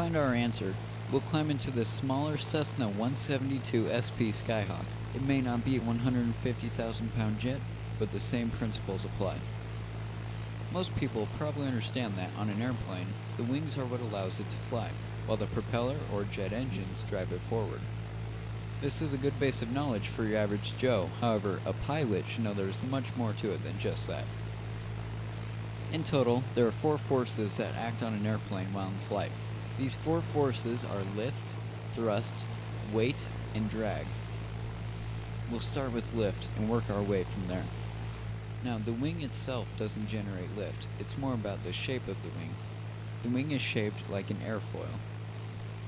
find our answer, we'll climb into the smaller Cessna 172 SP Skyhawk. It may not be a 150,000 pound jet, but the same principles apply. Most people probably understand that on an airplane, the wings are what allows it to fly, while the propeller or jet engines drive it forward. This is a good base of knowledge for your average Joe, however, a pilot should know there's much more to it than just that. In total, there are 4 forces that act on an airplane while in flight. These 4 forces are lift, thrust, weight, and drag. We'll start with lift and work our way from there. Now, the wing itself doesn't generate lift, it's more about the shape of the wing. The wing is shaped like an airfoil.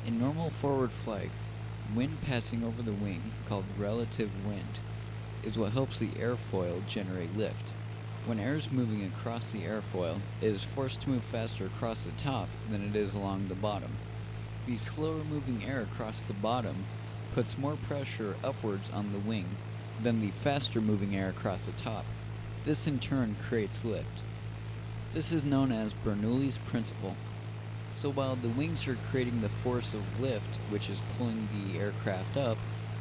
In normal forward flight, wind passing over the wing, called relative wind, is what helps the airfoil generate lift. When air is moving across the airfoil, it is forced to move faster across the top than it is along the bottom. The slower moving air across the bottom puts more pressure upwards on the wing than the faster moving air across the top. This in turn creates lift. This is known as Bernoulli's principle. So while the wings are creating the force of lift, which is pulling the aircraft up,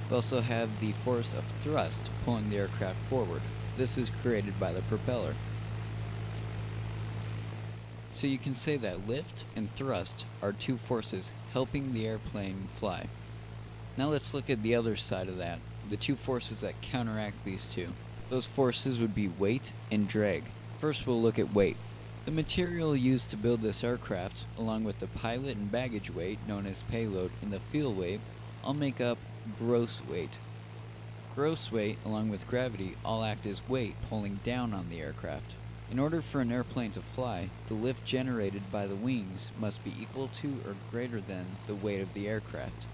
we also have the force of thrust pulling the aircraft forward. This is created by the propeller. So you can say that lift and thrust are 2 forces helping the airplane fly. Now let's look at the other side of that, the 2 forces that counteract these 2. Those forces would be weight and drag. First we'll look at weight. The material used to build this aircraft, along with the pilot and baggage weight, known as payload, and the fuel weight, all make up gross weight. Gross weight, along with gravity, all act as weight pulling down on the aircraft. In order for an airplane to fly, the lift generated by the wings must be equal to or greater than the weight of the aircraft.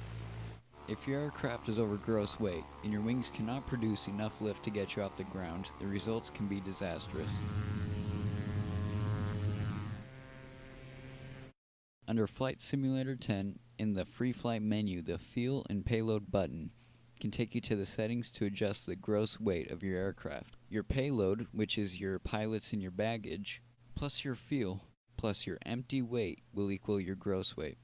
If your aircraft is over gross weight, and your wings cannot produce enough lift to get you off the ground, the results can be disastrous. Under Flight Simulator 10, in the Free Flight menu, the Fuel and Payload button can take you to the settings to adjust the gross weight of your aircraft. Your payload, which is your pilots and your baggage, plus your fuel, plus your empty weight will equal your gross weight.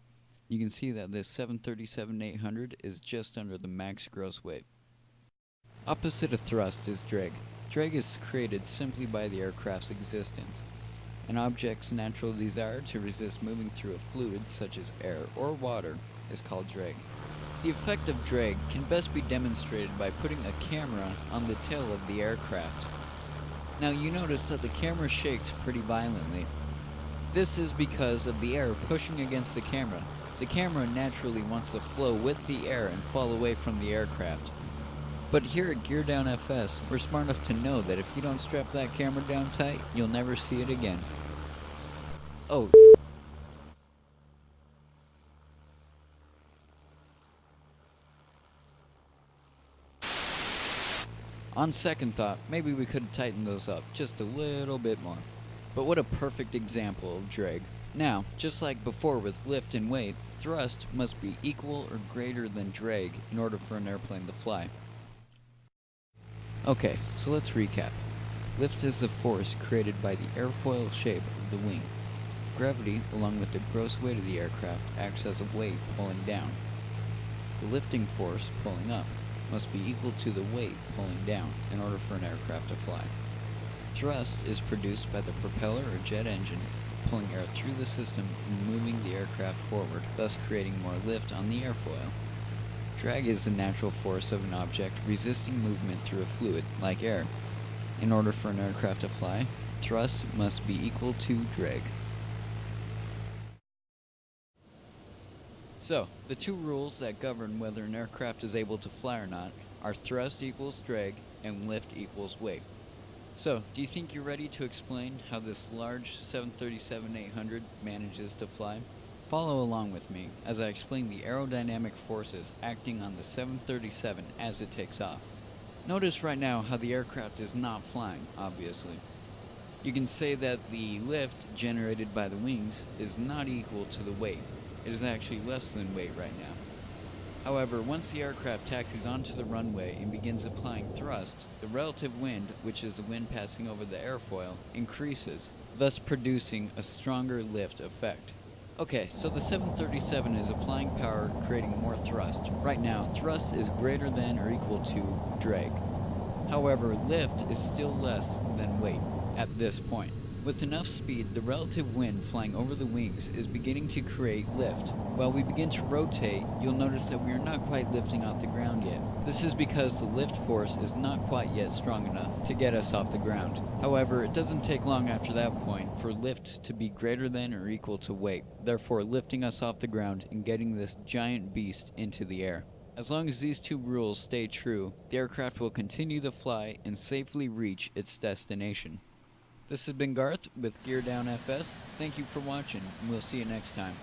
You can see that this 737-800 is just under the max gross weight. Opposite of thrust is drag. Drag is created simply by the aircraft's existence. An object's natural desire to resist moving through a fluid such as air or water is called drag. The effect of drag can best be demonstrated by putting a camera on the tail of the aircraft. Now you notice that the camera shakes pretty violently. This is because of the air pushing against the camera. The camera naturally wants to flow with the air and fall away from the aircraft. But here at Gear Down FS, we're smart enough to know that if you don't strap that camera down tight, you'll never see it again. Oh. On second thought, maybe we could tighten those up just a little bit more. But what a perfect example of drag. Now, just like before with lift and weight, thrust must be equal or greater than drag in order for an airplane to fly. Okay, so let's recap. Lift is the force created by the airfoil shape of the wing. Gravity, along with the gross weight of the aircraft, acts as a weight pulling down. The lifting force, pulling up, must be equal to the weight pulling down in order for an aircraft to fly. Thrust is produced by the propeller or jet engine, pulling air through the system and moving the aircraft forward, thus creating more lift on the airfoil. Drag is the natural force of an object resisting movement through a fluid, like air. In order for an aircraft to fly, thrust must be equal to drag. So, the 2 rules that govern whether an aircraft is able to fly or not are thrust equals drag and lift equals weight. So, do you think you're ready to explain how this large 737-800 manages to fly? Follow along with me as I explain the aerodynamic forces acting on the 737 as it takes off. Notice right now how the aircraft is not flying, obviously. You can say that the lift generated by the wings is not equal to the weight. It is actually less than weight right now. However, once the aircraft taxis onto the runway and begins applying thrust, the relative wind, which is the wind passing over the airfoil, increases, thus producing a stronger lift effect. Okay, so the 737 is applying power, creating more thrust. Right now, thrust is greater than or equal to drag. However, lift is still less than weight at this point. With enough speed, the relative wind flying over the wings is beginning to create lift. While we begin to rotate, you'll notice that we are not quite lifting off the ground yet. This is because the lift force is not quite yet strong enough to get us off the ground. However, it doesn't take long after that point for lift to be greater than or equal to weight, therefore lifting us off the ground and getting this giant beast into the air. As long as these two rules stay true, the aircraft will continue to fly and safely reach its destination. This has been Garth with Gear Down FS. Thank you for watching, and we'll see you next time.